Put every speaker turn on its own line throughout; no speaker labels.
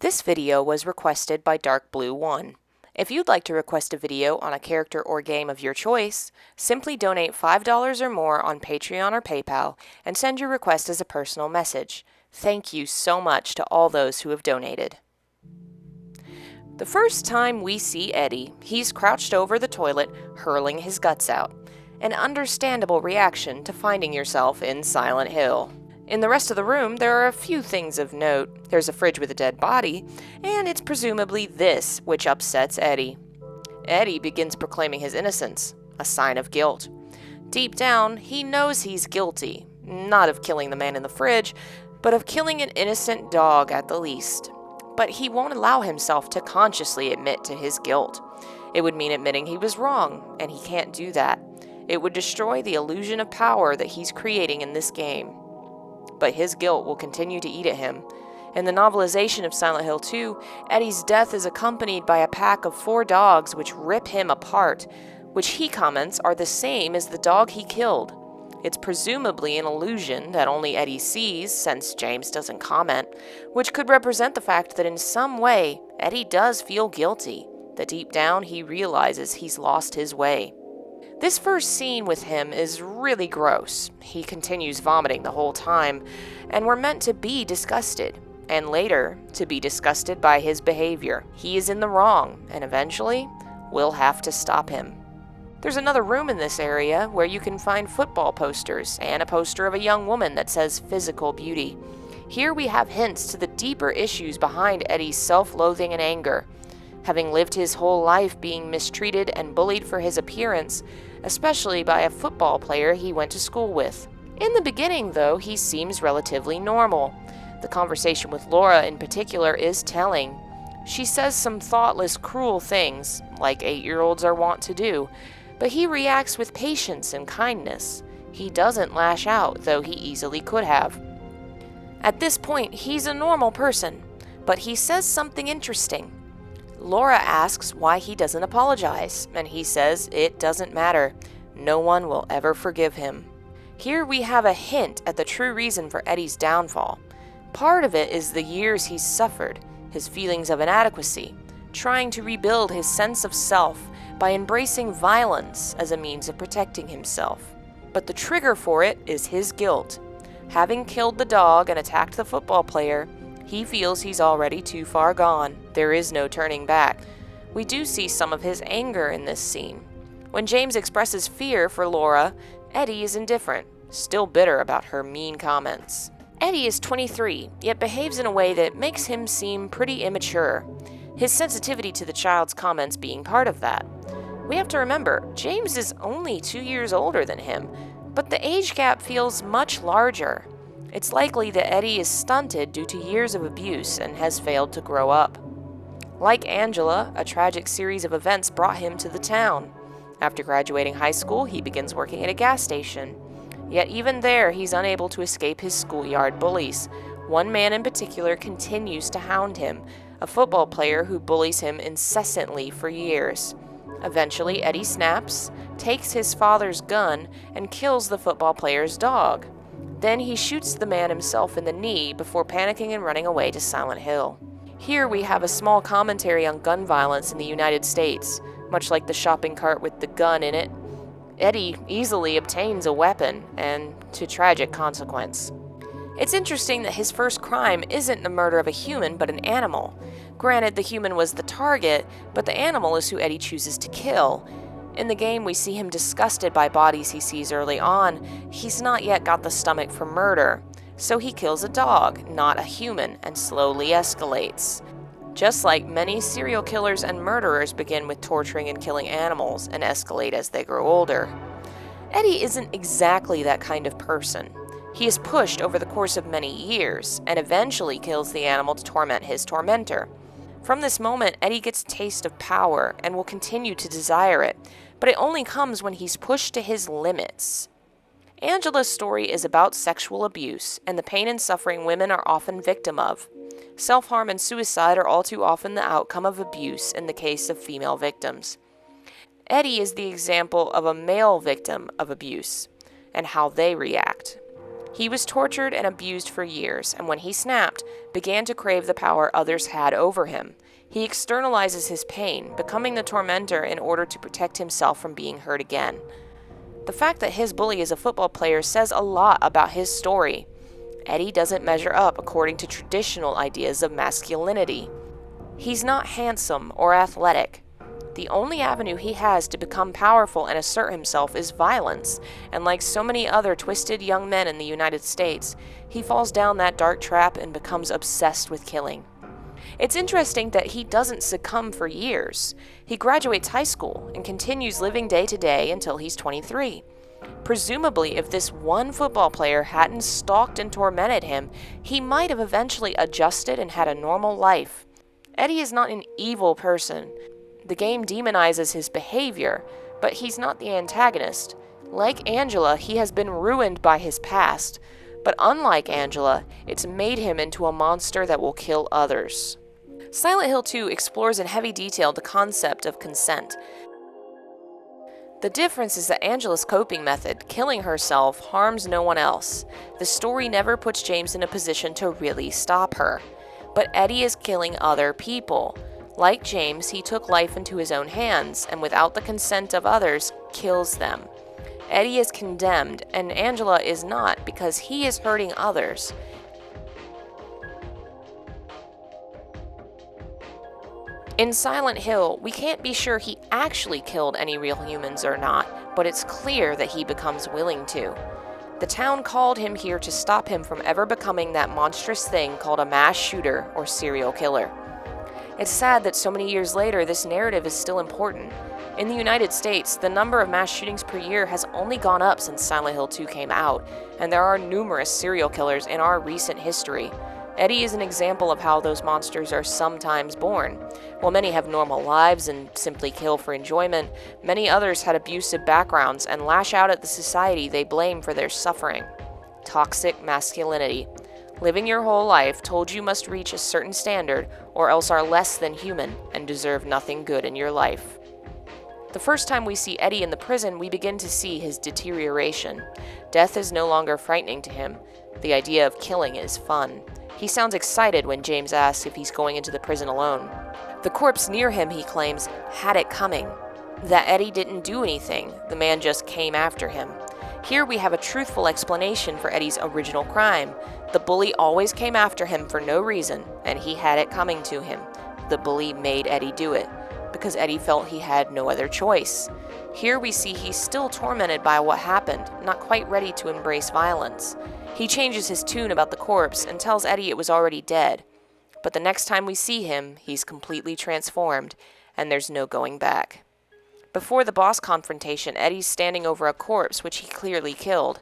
This video was requested by Dark Blue 1. If you'd like to request a video on a character or game of your choice, simply donate $5 or more on Patreon or PayPal and send your request as a personal message. Thank you so much to all those who have donated. The first time we see Eddie, he's crouched over the toilet, hurling his guts out. An understandable reaction to finding yourself in Silent Hill. In the rest of the room, there are a few things of note. There's a fridge with a dead body, and it's presumably this which upsets Eddie. Eddie begins proclaiming his innocence, a sign of guilt. Deep down, he knows he's guilty, not of killing the man in the fridge, but of killing an innocent dog at the least. But he won't allow himself to consciously admit to his guilt. It would mean admitting he was wrong, and he can't do that. It would destroy the illusion of power that he's creating in this game. But his guilt will continue to eat at him. In the novelization of Silent Hill 2, Eddie's death is accompanied by a pack of 4 dogs which rip him apart, which he comments are the same as the dog he killed. It's presumably an illusion that only Eddie sees, since James doesn't comment, which could represent the fact that in some way, Eddie does feel guilty, that deep down he realizes he's lost his way. This first scene with him is really gross. He continues vomiting the whole time, and we're meant to be disgusted, and later to be disgusted by his behavior. He is in the wrong, and eventually, we'll have to stop him. There's another room in this area where you can find football posters and a poster of a young woman that says physical beauty. Here we have hints to the deeper issues behind Eddie's self-loathing and anger. Having lived his whole life being mistreated and bullied for his appearance, especially by a football player he went to school with. In the beginning, though, he seems relatively normal. The conversation with Laura in particular is telling. She says some thoughtless, cruel things, like 8-year-olds are wont to do, but he reacts with patience and kindness. He doesn't lash out, though he easily could have. At this point, he's a normal person, but he says something interesting. Laura asks why he doesn't apologize, and he says it doesn't matter. No one will ever forgive him. Here we have a hint at the true reason for Eddie's downfall. Part of it is the years he's suffered, his feelings of inadequacy, trying to rebuild his sense of self by embracing violence as a means of protecting himself. But the trigger for it is his guilt. Having killed the dog and attacked the football player, he feels he's already too far gone. There is no turning back. We do see some of his anger in this scene. When James expresses fear for Laura, Eddie is indifferent, still bitter about her mean comments. Eddie is 23, yet behaves in a way that makes him seem pretty immature. His sensitivity to the child's comments being part of that. We have to remember, James is only 2 years older than him, but the age gap feels much larger. It's likely that Eddie is stunted due to years of abuse and has failed to grow up. Like Angela, a tragic series of events brought him to the town. After graduating high school, he begins working at a gas station. Yet even there, he's unable to escape his schoolyard bullies. One man in particular continues to hound him, a football player who bullies him incessantly for years. Eventually, Eddie snaps, takes his father's gun, and kills the football player's dog. Then he shoots the man himself in the knee before panicking and running away to Silent Hill. Here we have a small commentary on gun violence in the United States. Much like the shopping cart with the gun in it, Eddie easily obtains a weapon, and to tragic consequence. It's interesting that his first crime isn't the murder of a human, but an animal. Granted, the human was the target, but the animal is who Eddie chooses to kill. In the game, we see him disgusted by bodies he sees early on. He's not yet got the stomach for murder, so he kills a dog, not a human, and slowly escalates. Just like many serial killers and murderers begin with torturing and killing animals and escalate as they grow older. Eddie isn't exactly that kind of person. He is pushed over the course of many years, and eventually kills the animal to torment his tormentor. From this moment, Eddie gets a taste of power and will continue to desire it, but it only comes when he's pushed to his limits. Angela's story is about sexual abuse and the pain and suffering women are often victim of. Self-harm and suicide are all too often the outcome of abuse in the case of female victims. Eddie is the example of a male victim of abuse and how they react. He was tortured and abused for years, and when he snapped, began to crave the power others had over him. He externalizes his pain, becoming the tormentor in order to protect himself from being hurt again. The fact that his bully is a football player says a lot about his story. Eddie doesn't measure up according to traditional ideas of masculinity. He's not handsome or athletic. The only avenue he has to become powerful and assert himself is violence, and like so many other twisted young men in the United States, he falls down that dark trap and becomes obsessed with killing. It's interesting that he doesn't succumb for years. He graduates high school and continues living day to day until he's 23. Presumably, if this one football player hadn't stalked and tormented him, he might have eventually adjusted and had a normal life. Eddie is not an evil person. The game demonizes his behavior, but he's not the antagonist. Like Angela, he has been ruined by his past, but unlike Angela, it's made him into a monster that will kill others. Silent Hill 2 explores in heavy detail the concept of consent. The difference is that Angela's coping method, killing herself, harms no one else. The story never puts James in a position to really stop her. But Eddie is killing other people. Like James, he took life into his own hands, and without the consent of others, kills them. Eddie is condemned, and Angela is not, because he is hurting others. In Silent Hill, we can't be sure he actually killed any real humans or not, but it's clear that he becomes willing to. The town called him here to stop him from ever becoming that monstrous thing called a mass shooter or serial killer. It's sad that so many years later, this narrative is still important. In the United States, the number of mass shootings per year has only gone up since Silent Hill 2 came out, and there are numerous serial killers in our recent history. Eddie is an example of how those monsters are sometimes born. While many have normal lives and simply kill for enjoyment, many others had abusive backgrounds and lash out at the society they blame for their suffering. Toxic masculinity. Living your whole life told you must reach a certain standard or else are less than human and deserve nothing good in your life. The first time we see Eddie in the prison, we begin to see his deterioration. Death is no longer frightening to him. The idea of killing is fun. He sounds excited when James asks if he's going into the prison alone. The corpse near him, he claims, had it coming. That Eddie didn't do anything, the man just came after him. Here we have a truthful explanation for Eddie's original crime. The bully always came after him for no reason, and he had it coming to him. The bully made Eddie do it, because Eddie felt he had no other choice. Here we see he's still tormented by what happened, not quite ready to embrace violence. He changes his tune about the corpse and tells Eddie it was already dead. But the next time we see him, he's completely transformed, and there's no going back. Before the boss confrontation, Eddie's standing over a corpse which he clearly killed.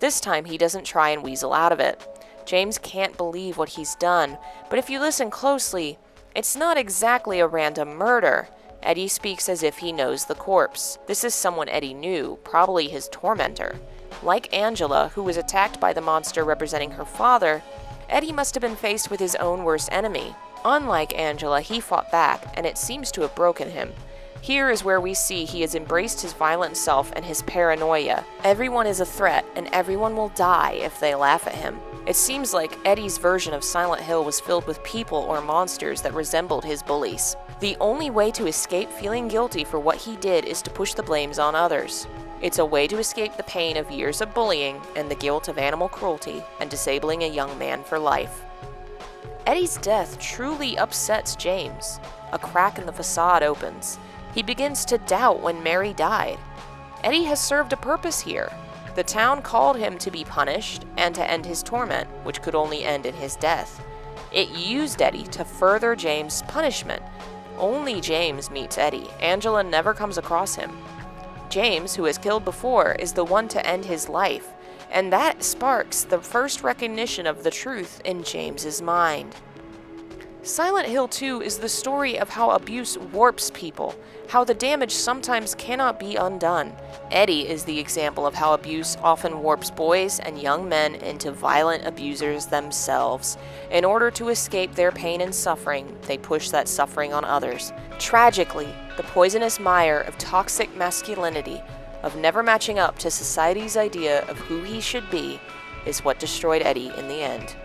This time he doesn't try and weasel out of it. James can't believe what he's done, but if you listen closely, it's not exactly a random murder. Eddie speaks as if he knows the corpse. This is someone Eddie knew, probably his tormentor. Like Angela, who was attacked by the monster representing her father, Eddie must have been faced with his own worst enemy. Unlike Angela, he fought back, and it seems to have broken him. Here is where we see he has embraced his violent self and his paranoia. Everyone is a threat, and everyone will die if they laugh at him. It seems like Eddie's version of Silent Hill was filled with people or monsters that resembled his bullies. The only way to escape feeling guilty for what he did is to push the blames on others. It's a way to escape the pain of years of bullying and the guilt of animal cruelty and disabling a young man for life. Eddie's death truly upsets James. A crack in the facade opens. He begins to doubt when Mary died. Eddie has served a purpose here. The town called him to be punished and to end his torment, which could only end in his death. It used Eddie to further James' punishment. Only James meets Eddie. Angela never comes across him. James, who has killed before, is the one to end his life, and that sparks the first recognition of the truth in James's mind. Silent Hill 2 is the story of how abuse warps people, how the damage sometimes cannot be undone. Eddie is the example of how abuse often warps boys and young men into violent abusers themselves. In order to escape their pain and suffering, they push that suffering on others. Tragically, the poisonous mire of toxic masculinity, of never matching up to society's idea of who he should be, is what destroyed Eddie in the end.